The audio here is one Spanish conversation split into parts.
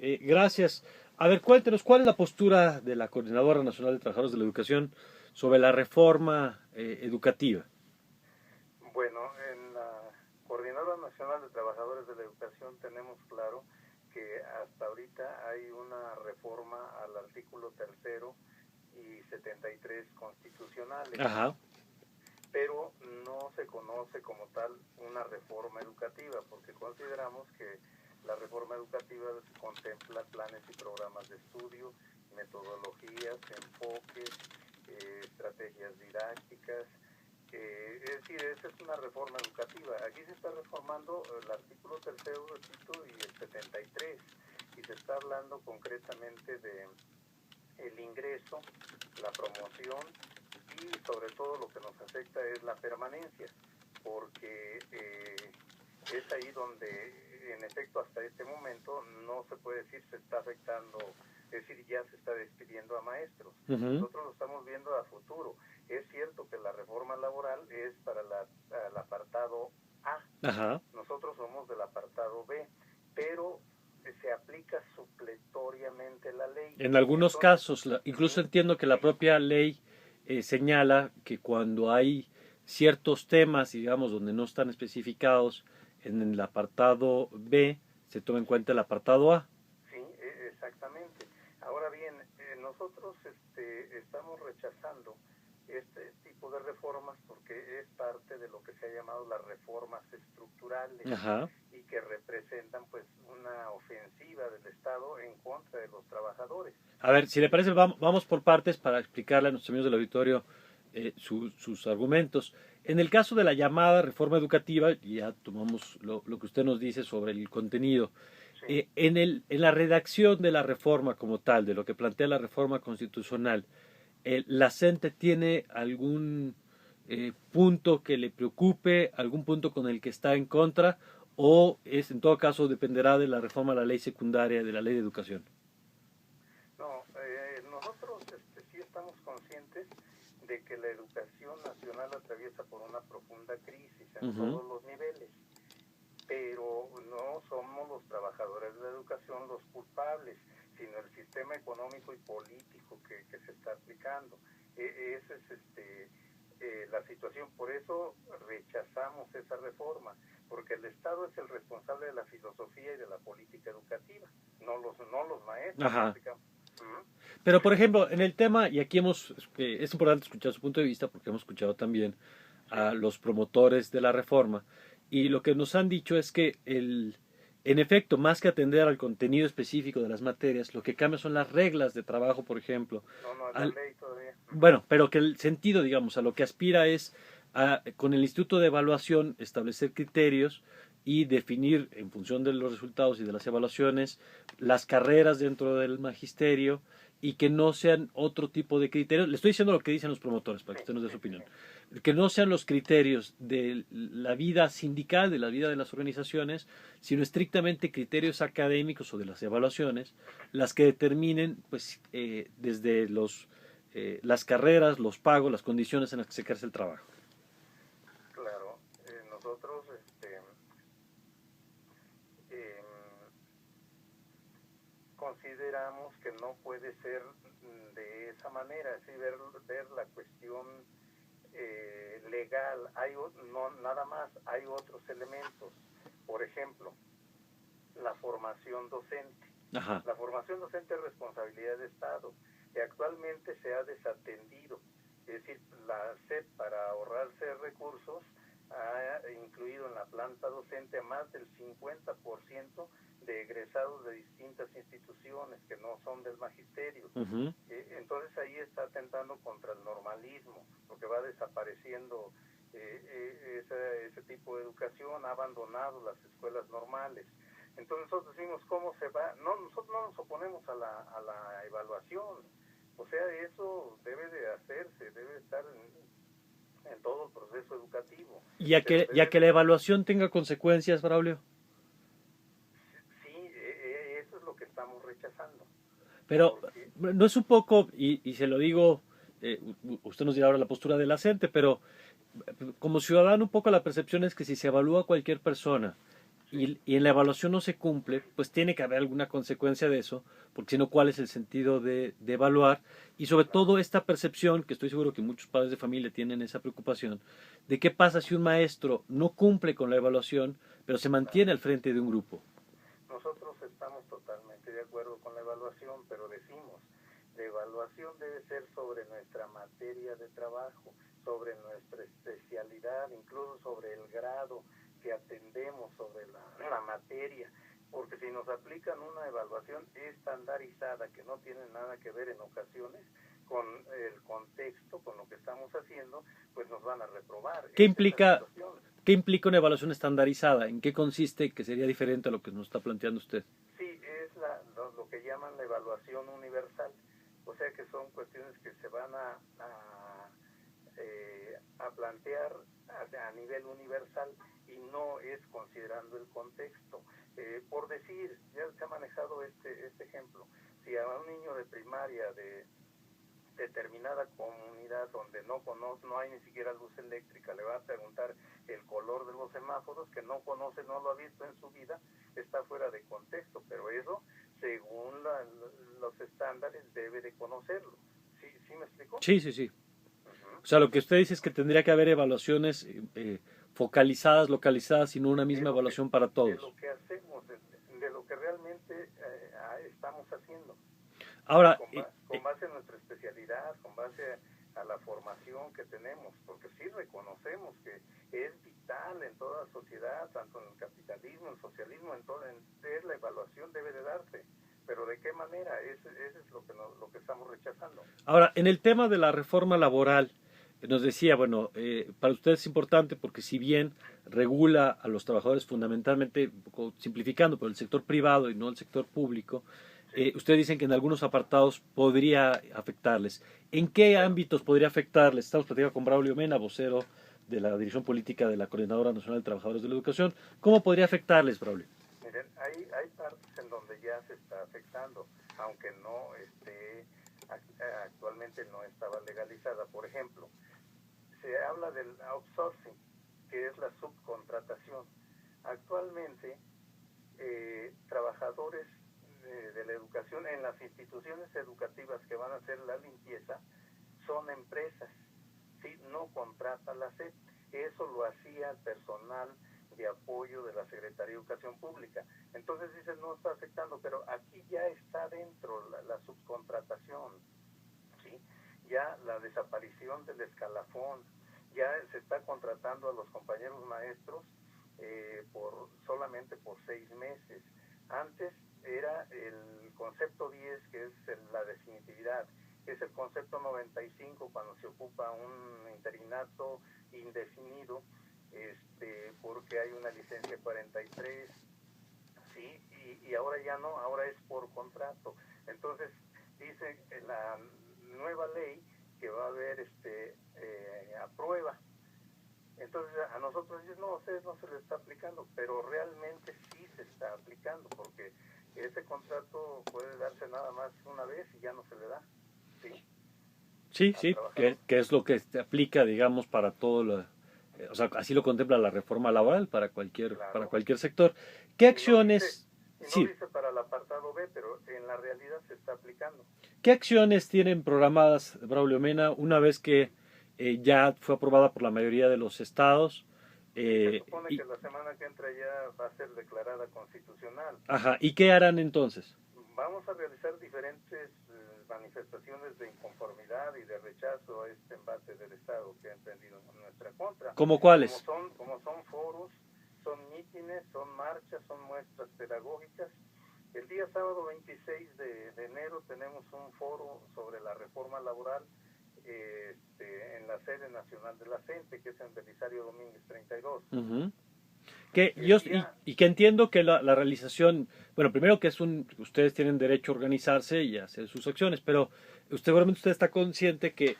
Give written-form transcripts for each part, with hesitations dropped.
Gracias. A ver, cuéntenos, ¿cuál es la postura de la Coordinadora Nacional de Trabajadores de la Educación sobre la reforma educativa? Bueno, en la Coordinadora Nacional de Trabajadores de la Educación tenemos claro que hasta ahorita hay una reforma al artículo 3º y 73 constitucionales, Ajá. pero no se conoce como tal una reforma educativa, porque consideramos que la reforma educativa contempla planes y programas de estudio, metodologías, enfoques, estrategias didácticas. Es decir, esa es una reforma educativa. Aquí se está reformando el artículo 3º, repito, y el 73, y se está hablando concretamente de el ingreso, la promoción y sobre todo lo que nos afecta es la permanencia, porque es ahí donde en efecto hasta este momento no se puede decir se está afectando, es decir, ya se está despidiendo a maestros. Ujú. Nosotros lo estamos viendo a futuro. Es cierto que la reforma laboral es para el apartado A, Ajá. nosotros somos del apartado B, pero se aplica supletoriamente la ley. En algunos Entonces, casos, incluso ¿sí? entiendo que la propia ley señala que cuando hay ciertos temas, digamos, donde no están especificados en el apartado B, se toma en cuenta el apartado A. Sí, exactamente. Ahora bien, nosotros estamos rechazando este tipo de reformas porque es parte de lo que se ha llamado las reformas estructurales Ajá. y que representan pues una ofensiva del Estado en contra de los trabajadores. A ver, si le parece, vamos por partes para explicarle a nuestros amigos del auditorio sus argumentos. En el caso de la llamada reforma educativa, y ya tomamos lo que usted nos dice sobre el contenido, Sí. en la redacción de la reforma como tal, de lo que plantea la reforma constitucional, ¿la CENTE tiene algún punto que le preocupe, algún punto con el que está en contra, o es en todo caso dependerá de la reforma a la ley secundaria, de la ley de educación? No, nosotros sí estamos conscientes de que la educación nacional atraviesa por una profunda crisis en Ujú. todos los niveles, pero no somos los trabajadores de la educación los culpables, sino el sistema económico y político que se está aplicando. Esa es la situación. Por eso rechazamos esa reforma, porque el Estado es el responsable de la filosofía y de la política educativa, no los maestros, ¿me Ajá. explicamos? ¿Mm? Pero, por ejemplo, en el tema, y aquí es importante escuchar su punto de vista porque hemos escuchado también Sí, a los promotores de la reforma, y lo que nos han dicho es que, en efecto, más que atender al contenido específico de las materias, lo que cambia son las reglas de trabajo, por ejemplo. no es la Al, ley todavía. bueno, pero que el sentido, digamos, a lo que aspira es con el Instituto de Evaluación establecer criterios y definir en función de los resultados y de las evaluaciones las carreras dentro del magisterio y que no sean otro tipo de criterios. Le estoy diciendo lo que dicen los promotores para Sí, que usted nos dé sí, su sí, sí. opinión. Que no sean los criterios de la vida sindical, de la vida de las organizaciones, sino estrictamente criterios académicos o de las evaluaciones, las que determinen pues, desde las carreras, los pagos, las condiciones en las que se ejerce el trabajo. Claro, nosotros eh, consideramos que no puede ser de esa manera, así ver la cuestión legal. No nada más, hay otros elementos. Por ejemplo, la formación docente. Ajá. La formación docente es responsabilidad de Estado y actualmente se ha desatendido. Es decir, la SEP, para ahorrarse recursos, ha incluido en la planta docente a más del 50% de egresados de distintas instituciones que no son del magisterio. Uh-huh. Entonces ahí está atentando contra el normalismo, porque va desapareciendo ese tipo de educación, ha abandonado las escuelas normales. Entonces nosotros decimos, ¿cómo se va? No, nosotros no nos oponemos a la evaluación, o sea, eso debe de hacerse, debe estar en todo el proceso educativo, pero Ya debe que de, la evaluación tenga consecuencias, Braulio. sí, eso es lo que estamos rechazando, Pero porque no es un poco, y se lo digo, usted nos dirá ahora la postura de la gente, pero como ciudadano un poco la percepción es que si se evalúa a cualquier persona y en la evaluación no se cumple, pues tiene que haber alguna consecuencia de eso, porque si no, ¿cuál es el sentido de evaluar? Y sobre todo esta percepción, que estoy seguro que muchos padres de familia tienen esa preocupación, de qué pasa si un maestro no cumple con la evaluación, pero se mantiene al frente de un grupo. Nosotros estamos totalmente de acuerdo con la evaluación, pero decimos, la evaluación debe ser sobre nuestra materia de trabajo, sobre nuestra especialidad, incluso sobre el grado que atendemos, sobre la materia, porque si nos aplican una evaluación estandarizada que no tiene nada que ver en ocasiones con el contexto, con lo que estamos haciendo, pues nos van a reprobar. ¿Qué Esa es la implica, situación. qué implica una evaluación estandarizada? ¿En qué consiste que sería diferente a lo que nos está planteando usted? Sí, es lo que llaman la evaluación universal, o sea que son cuestiones que se van a plantear a nivel universal y no es considerando el contexto. Por decir, ya se ha manejado este ejemplo, si a un niño de primaria de determinada comunidad donde no conoce, no hay ni siquiera luz eléctrica, le va a preguntar el color de los semáforos que no conoce, no lo ha visto en su vida, está fuera de contexto, pero eso, según los estándares, debe de conocerlo. ¿Sí, sí me explico? Sí, sí, sí. Uh-huh. O sea, lo que usted dice es que tendría que haber evaluaciones focalizadas, localizadas, y no una misma evaluación para De todos. lo que hacemos, de lo que realmente estamos haciendo. Ahora, Con base en nuestra especialidad, con base a la formación que tenemos, porque sí reconocemos que es vital en toda sociedad, tanto en el capitalismo, en el socialismo, en todo, la evaluación debe de darse, pero ¿de qué manera? Ese es lo que estamos rechazando. ahora, en el tema de la reforma laboral, nos decía, bueno, para usted es importante porque si bien regula a los trabajadores fundamentalmente, un poco simplificando, por el sector privado y no el sector público, ustedes dicen que en algunos apartados podría afectarles. ¿En qué ámbitos podría afectarles? Estamos platicando con Braulio Mena, vocero de la Dirección Política de la Coordinadora Nacional de Trabajadores de la Educación. ¿Cómo podría afectarles, Braulio? Miren, hay partes en donde ya se está afectando, aunque no actualmente no estaba legalizada. Por ejemplo, se habla del outsourcing, que es la subcontratación. Actualmente, trabajadores de la educación en las instituciones educativas que van a hacer la limpieza son empresas, ¿sí? No contrata la SEP. Eso lo hacía el personal de apoyo de la Secretaría de Educación Pública. Entonces dicen, no está afectando, pero aquí ya está dentro la subcontratación, ¿sí? Ya la desaparición del escalafón, ya se está contratando a los compañeros maestros solamente por 6 meses. Antes era el concepto 10, que es la definitividad, que es el concepto 95 cuando se ocupa un interinato indefinido, porque hay una licencia 43, ¿sí? Y ahora ya no, ahora es por contrato. Entonces, dice la nueva ley que va a haber a prueba. Entonces a nosotros dicen, no, a ustedes no se les está aplicando, pero realmente sí se está aplicando, porque ese contrato puede darse nada más una vez y ya no se le da, ¿sí? Sí, sí, que es lo que se aplica, digamos, para todo lo, o sea, así lo contempla la reforma laboral Claro. para cualquier sector. ¿Qué acciones, no dice para el apartado B, pero en la realidad se está aplicando? ¿Qué acciones tienen programadas, Braulio Mena, una vez que ya fue aprobada por la mayoría de los estados? Se supone que la semana que entra ya va a ser declarada constitucional. Ajá, ¿y qué harán entonces? Vamos a realizar diferentes manifestaciones de inconformidad y de rechazo a este embate del Estado que ha emprendido en nuestra contra. ¿Cómo cuáles? Como son foros, son mítines, son marchas, son muestras pedagógicas. El día sábado 26 de enero tenemos un foro sobre la reforma laboral en la sede nacional de la CENTE, que es en Belisario Domínguez 32. Uh-huh. Que entiendo que la realización, bueno, primero que ustedes tienen derecho a organizarse y a hacer sus acciones, pero seguramente usted está consciente que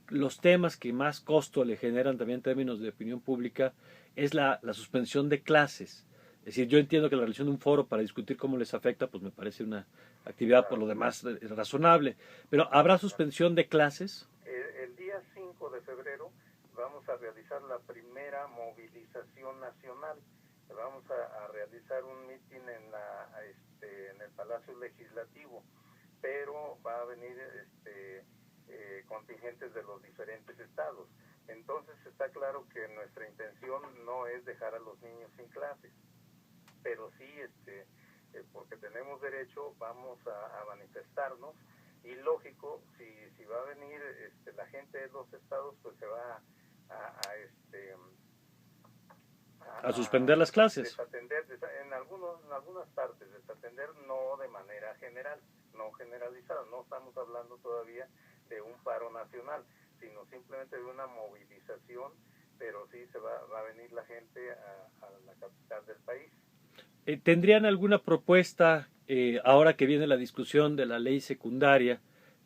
los temas que más costo le generan también en términos de opinión pública es la suspensión de clases. Es decir, yo entiendo que la realización de un foro para discutir cómo les afecta, pues me parece una actividad por lo demás razonable, pero ¿habrá suspensión de clases? El día 5 de febrero vamos a realizar la primera movilización nacional. vamos a realizar un mitin en el Palacio Legislativo, pero va a venir contingentes de los diferentes estados. Entonces está claro que nuestra intención no es dejar a los niños sin clases, pero sí, porque tenemos derecho, vamos a manifestarnos, y lógico, si va a venir la gente de los estados, pues se va a suspender las clases. desatender en algunas partes, desatender, no de manera general, no generalizada. No estamos hablando todavía de un paro nacional, sino simplemente de una movilización, pero sí va a venir la gente a la capital del país. ¿Tendrían alguna propuesta ahora que viene la discusión de la ley secundaria,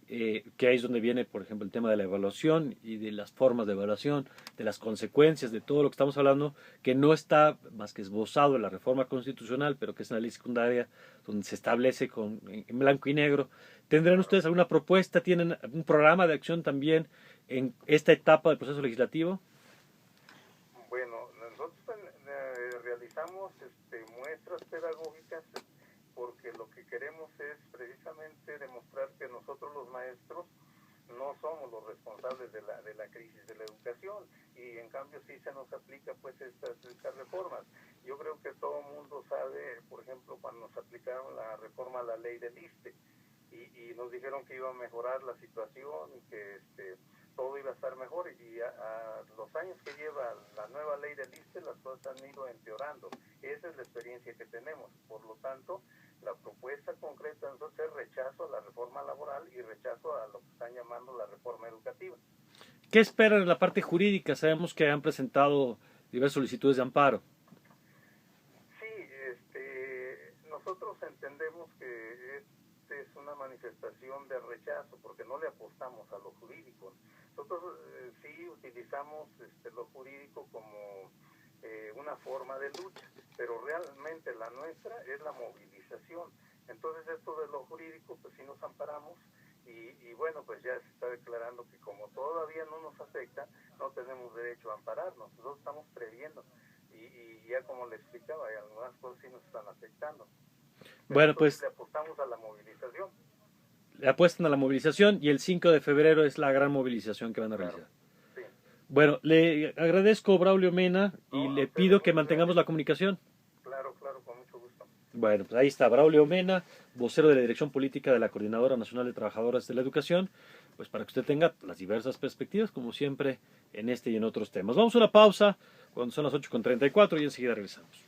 que ahí es donde viene, por ejemplo, el tema de la evaluación y de las formas de evaluación, de las consecuencias de todo lo que estamos hablando, que no está más que esbozado en la reforma constitucional, pero que es una ley secundaria donde se establece en blanco y negro? ¿Tendrán ustedes alguna propuesta? ¿Tienen un programa de acción también en esta etapa del proceso legislativo? Bueno, nosotros realizamos muestras pedagógicas, porque lo que queremos es precisamente demostrar que nosotros los maestros no somos los responsables de la crisis de la educación, y en cambio sí se nos aplica pues estas reformas. Yo creo que todo el mundo sabe, por ejemplo, cuando nos aplicaron la reforma a la ley del ISSSTE, y nos dijeron que iba a mejorar la situación y que todo iba a estar mejor, y a los años que lleva la nueva ley del ISSSTE, las cosas han ido empeorando. Esa es la experiencia que tenemos. Por lo tanto, la propuesta concreta de nosotros es rechazo a la reforma laboral y rechazo a lo que están llamando la reforma educativa. ¿Qué esperan en la parte jurídica? Sabemos que han presentado diversas solicitudes de amparo. Sí, nosotros entendemos que es una manifestación de rechazo, porque no le apostamos a lo jurídico. Nosotros sí utilizamos lo jurídico como una forma de lucha, pero realmente la nuestra es la movilización. Entonces esto de lo jurídico, pues sí nos amparamos, y bueno, pues ya se está declarando que como todavía no nos afecta, no tenemos derecho a ampararnos. Nosotros estamos previendo, y ya como le explicaba, hay algunas cosas sí nos están afectando. Pero Bueno, pues le apostamos a la movilización. le apuestan a la movilización y el 5 de febrero es la gran movilización que van a realizar. Sí. Bueno, le agradezco, Braulio Mena, y le pido que mantengamos la comunicación. Claro, con mucho gusto. Bueno, pues ahí está Braulio Mena, vocero de la Dirección Política de la Coordinadora Nacional de Trabajadoras de la Educación, pues para que usted tenga las diversas perspectivas, como siempre, en este y en otros temas. Vamos a una pausa cuando son las 8:34 y enseguida regresamos.